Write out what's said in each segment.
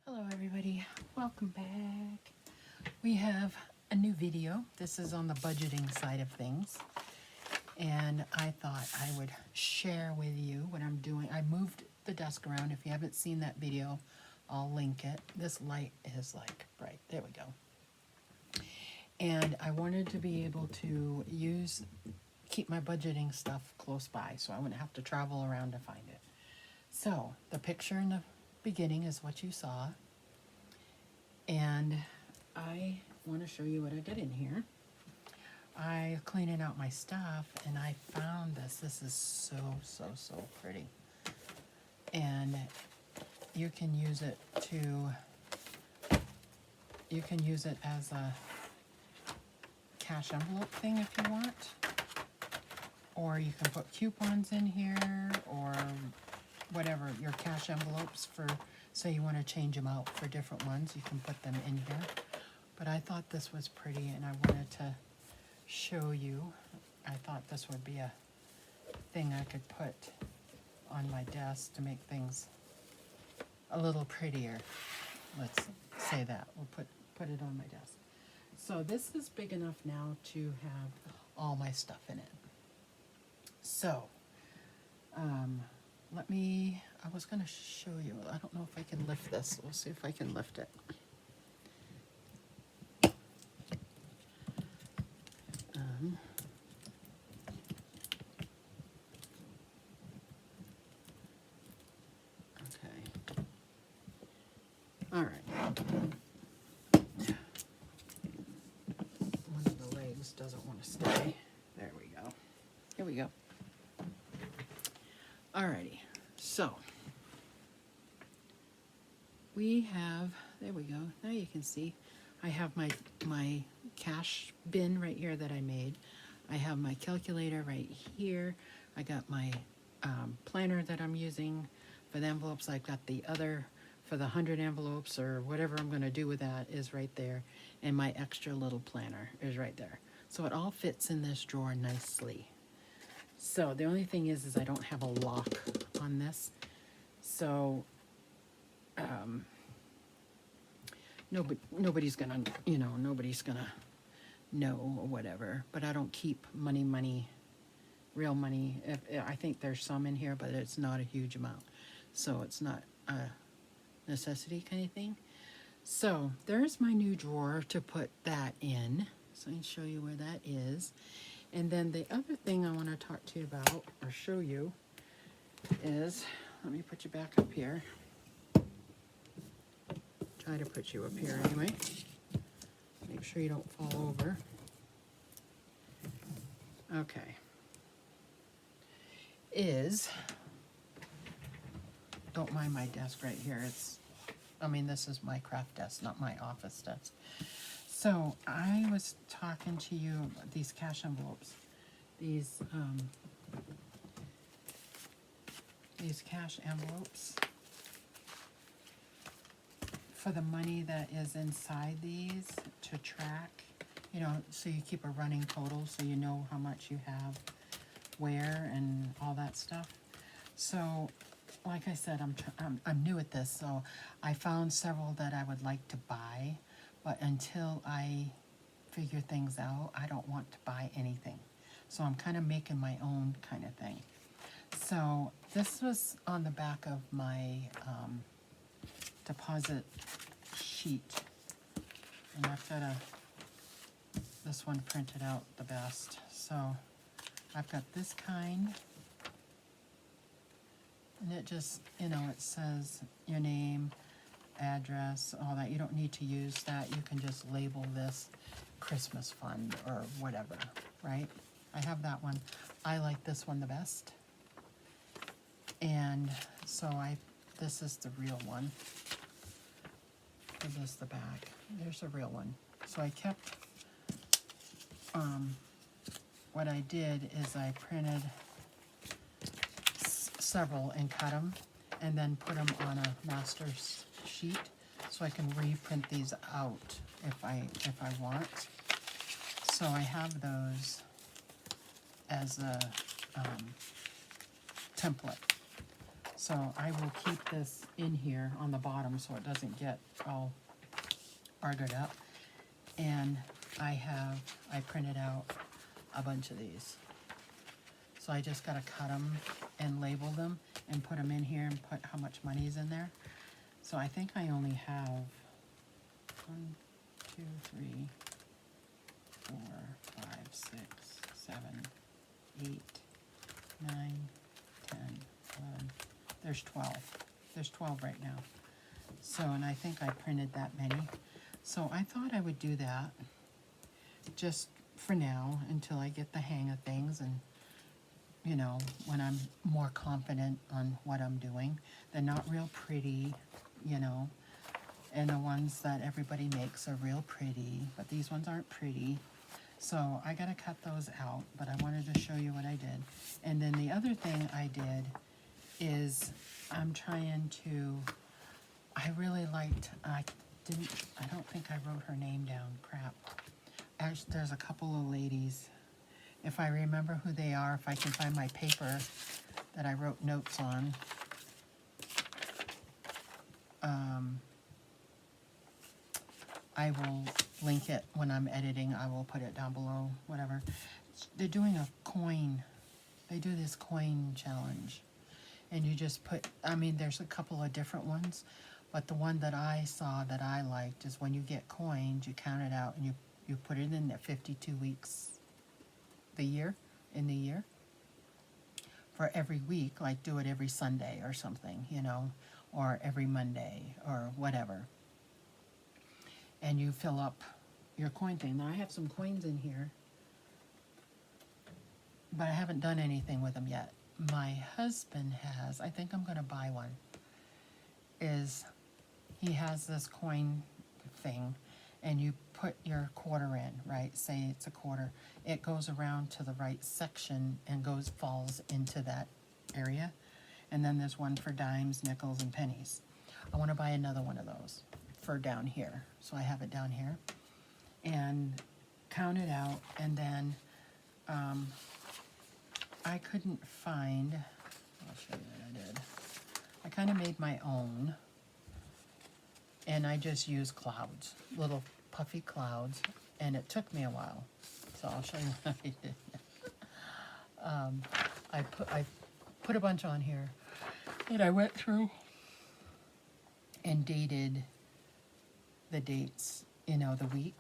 Hello everybody, welcome back. We have a new video. This is on the budgeting side of things. And I thought I would share with you what I'm doing. I moved the desk around. If you haven't seen that video, I'll link it. This light is like bright. There we go. And I wanted to be able to keep my budgeting stuff close by so I wouldn't have to travel around to find it. So the picture in the beginning is what you saw. And I want to show you what I did in here. I cleaning out my stuff and I found this. This is so pretty. And you can use it as a cash envelope thing if you want. Or you can put coupons in here or whatever, your cash envelopes for, say you want to change them out for different ones, you can put them in here. But I thought this was pretty and I wanted to show you. I thought this would be a thing I could put on my desk to make things a little prettier. Let's say that. We'll put it on my desk. So this is big enough now to have all my stuff in it. So, I was going to show you, I don't know if I can lift this. We'll see if I can lift it. Okay. All right. One of the legs doesn't want to stay. There we go. Here we go. Alrighty, so we have, there we go, now you can see, I have my cash bin right here that I made. I have my calculator right here. I got my planner that I'm using for the envelopes. I've got the other for the 100 envelopes or whatever I'm going to do with that is right there. And my extra little planner is right there. So it all fits in this drawer nicely. So the only thing is I don't have a lock on this. So nobody's gonna, nobody's gonna know or whatever. But I don't keep real money. I think there's some in here, but it's not a huge amount. So it's not a necessity kind of thing. So there's my new drawer to put that in. So I can show you where that is. And then the other thing I want to talk to you about, or show you, is, let me put you back up here. Try to put you up here anyway. Make sure you don't fall over. Okay. Don't mind my desk right here. This is my craft desk, not my office desk. So I was talking to you about these cash envelopes, these cash envelopes for the money that is inside these to track, so you keep a running total so you know how much you have where and all that stuff. So like I said, I'm new at this, so I found several that I would like to buy. But until I figure things out, I don't want to buy anything. So I'm kind of making my own kind of thing. So this was on the back of my deposit sheet. And I've got this one printed out the best. So I've got this kind. And it just, it says your name, address, all that. You don't need to use that. You can just label this Christmas fund or whatever, right? I have that one. I like this one the best. And so this is the real one. This is the back. There's a real one. So I kept, what I did is I printed several and cut them and then put them on a master's sheet so I can reprint these out if I want. So I have those as a template. So I will keep this in here on the bottom so it doesn't get all argued up. And I printed out a bunch of these. So I just gotta cut them and label them and put them in here and put how much money is in there. So I think I only have 1, 2, 3, 4, 5, 6, 7, 8, 9, 10, 11. There's 12. There's 12 right now. So, and I think I printed that many. So I thought I would do that just for now until I get the hang of things, and you know, when I'm more confident on what I'm doing. They're not real pretty, you know, and the ones that everybody makes are real pretty, but these ones aren't pretty. So I gotta cut those out, but I wanted to show you what I did. And then the other thing I did is I'm trying to, I really liked, I don't think I wrote her name down, crap. Actually, there's a couple of ladies. If I remember who they are, if I can find my paper that I wrote notes on. I will link it when I'm editing. I will put it down below, whatever. They're doing a coin. They do this coin challenge. And you just put, I mean, there's a couple of different ones, but the one that I saw that I liked is when you get coins, you count it out and you put it in there 52 weeks in the year. For every week, like do it every Sunday or something, you know, or every Monday or whatever. And you fill up your coin thing. Now I have some coins in here, but I haven't done anything with them yet. My husband has, I think I'm gonna buy one, he has this coin thing, and you put your quarter in, right? Say it's a quarter. It goes around to the right section and falls into that area. And then there's one for dimes, nickels, and pennies. I want to buy another one of those for down here. So I have it down here. And count it out, and then I couldn't find, I'll show you what I did. I kind of made my own. And I just used clouds, little puffy clouds, and it took me a while. So I'll show you what I did. I put a bunch on here, and I went through and dated the dates, you know, the week.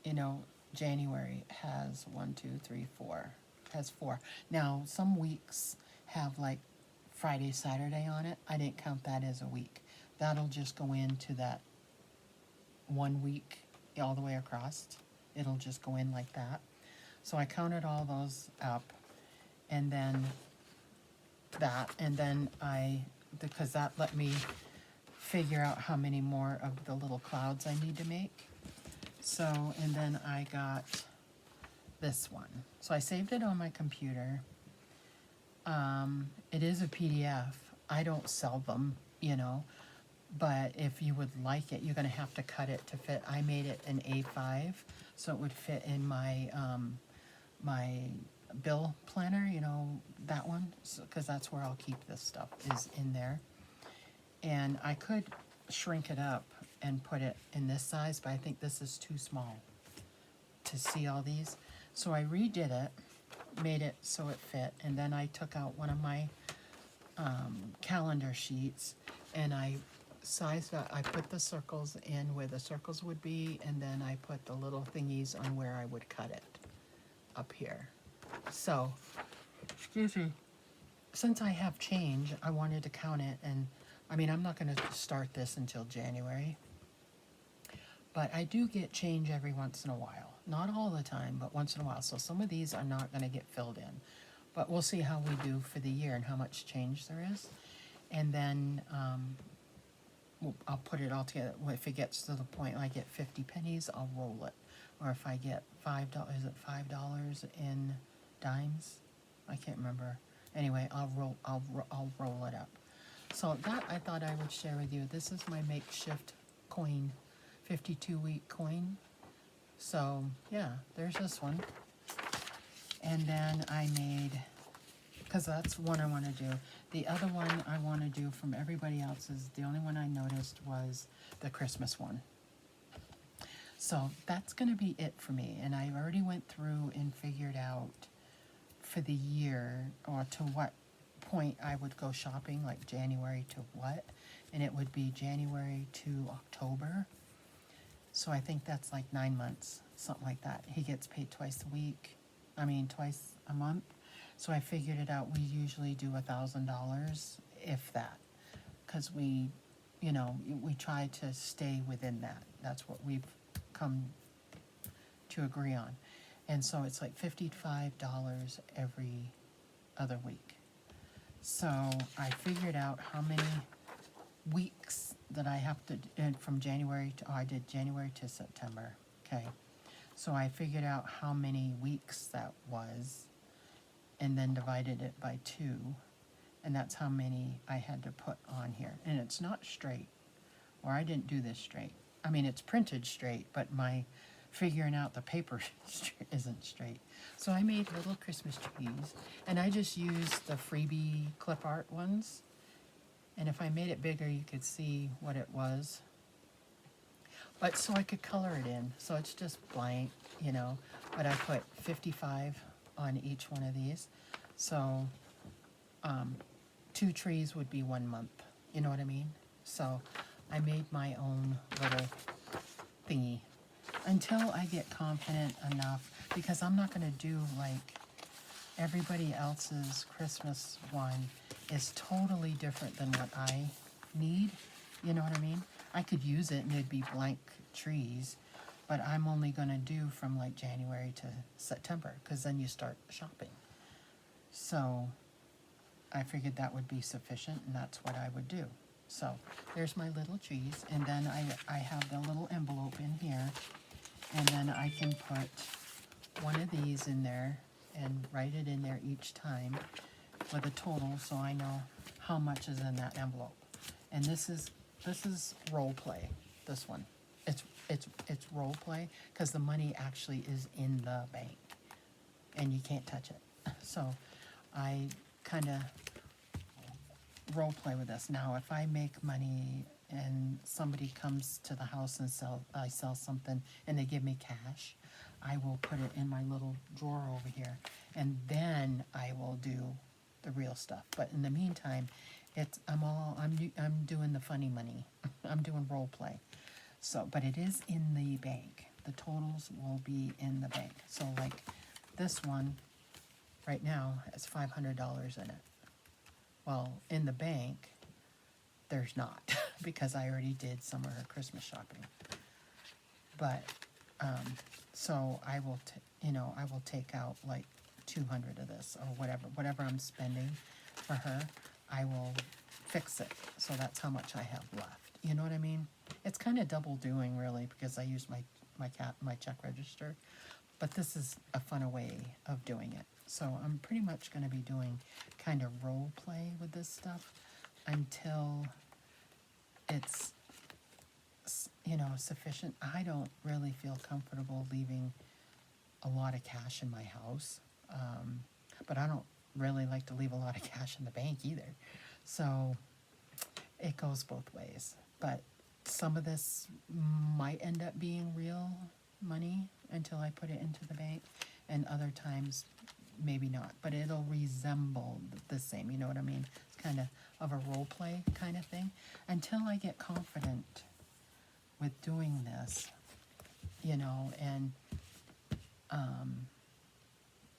You know, January has 1, 2, 3, 4, has 4. Now, some weeks have like Friday, Saturday on it. I didn't count that as a week. That'll just go into that 1 week all the way across. It'll just go in like that. So I counted all those up, and then that, and then because that let me figure out how many more of the little clouds I need to make. So, and then I got this one. So I saved it on my computer. It is a PDF. I don't sell them, you know. But if you would like it, you're going to have to cut it to fit. I made it an A5, so it would fit in my my bill planner, you know, that one, because that's where I'll keep this stuff, is in there. And I could shrink it up and put it in this size, but I think this is too small to see all these. So I redid it, made it so it fit, and then I took out one of my calendar sheets, and I sized that. I put the circles in where the circles would be, and then I put the little thingies on where I would cut it up here. So, excuse me, since I have change, I wanted to count it, and I mean, I'm not going to start this until January, but I do get change every once in a while. Not all the time, but once in a while. So some of these are not going to get filled in, but we'll see how we do for the year and how much change there is. And then I'll put it all together. If it gets to the point I get 50 pennies, I'll roll it. Or if I get $5, is it $5 in dimes? I can't remember. Anyway, I'll roll it up. So that I thought I would share with you. This is my makeshift coin, 52-week coin. So yeah, there's this one. And then I made because that's one I want to do. The other one I want to do from everybody else's, the only one I noticed was the Christmas one. So that's going to be it for me. And I already went through and figured out for the year, or to what point I would go shopping, like January to what. And it would be January to October. So I think that's like 9 months, something like that. He gets paid twice a month. So I figured it out. We usually do $1,000, if that, because we try to stay within that. That's what we've come to agree on. And so it's like $55 every other week. So I figured out how many weeks that I have to, from January to, I did January to September, okay. So I figured out how many weeks that was, and then divided it by 2, and that's how many I had to put on here. And it's not straight, or I didn't do this straight. I mean, it's printed straight, but my figuring out the paper isn't straight. So I made little Christmas trees, and I just used the freebie clip art ones. And if I made it bigger, you could see what it was. But so I could color it in. So it's just blank, but I put 55 on each one of these. So 2 trees would be 1 month. You know what I mean? So I made my own little thingy until I get confident enough, because I'm not going to do like everybody else's Christmas one is totally different than what I need. You know what I mean? I could use it and it'd be blank trees, but I'm only going to do from like January to September, because then you start shopping. So I figured that would be sufficient, and that's what I would do. So there's my little trees, and then I have the little envelope in here, and then I can put one of these in there and write it in there each time with a total, so I know how much is in that envelope. And this is role play. This one, it's role play, because the money actually is in the bank, and you can't touch it. So I kind of role play with this. Now, if I make money and somebody comes to the house and I sell something and they give me cash, I will put it in my little drawer over here, and then I will do the real stuff. But in the meantime, I'm doing the funny money. I'm doing role play. So, but it is in the bank. The totals will be in the bank. So like this one right now has $500 in it. Well, in the bank, there's not, because I already did some of her Christmas shopping. But so I will, I will take out like 200 of this, or whatever I'm spending for her. I will fix it, so that's how much I have left. You know what I mean? It's kind of double doing, really, because I use my check register. But this is a funner way of doing it. So I'm pretty much going to be doing kind of role play with this stuff until it's, sufficient. I don't really feel comfortable leaving a lot of cash in my house, but I don't really like to leave a lot of cash in the bank either. So it goes both ways. But some of this might end up being real money until I put it into the bank, and other times maybe not, but it'll resemble the same, you know what I mean? It's kind of a role play kind of thing until I get confident with doing this, and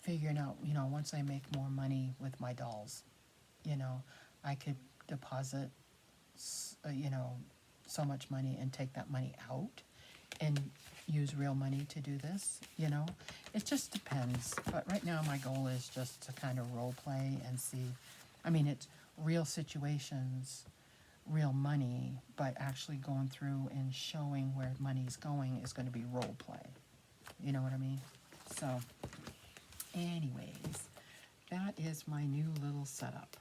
figuring out, once I make more money with my dolls, I could deposit, so much money and take that money out and use real money to do this, It just depends. But right now my goal is just to kind of role play and see. I mean, it's real situations, real money, but actually going through and showing where money's going is going to be role play. You know what I mean? So, anyways, that is my new little setup.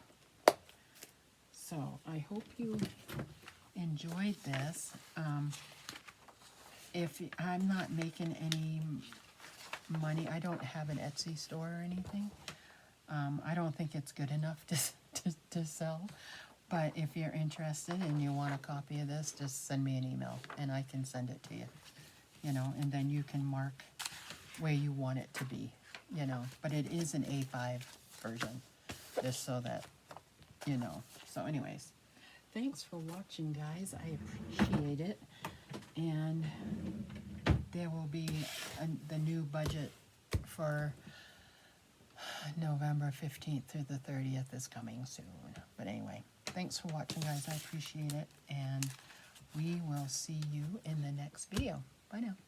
So, I hope you enjoyed this. If I'm not making any money, I don't have an Etsy store or anything. I don't think it's good enough to sell, but if you're interested and you want a copy of this, just send me an email and I can send it to you, you know, and then you can mark where you want it to be, you know, but it is an A5 version, just so that, you know. So anyways, thanks for watching, guys. I appreciate it, and there will be the new budget for November 15th through the 30th is coming soon. But anyway, thanks for watching, guys. I appreciate it, and we will see you in the next video. Bye now.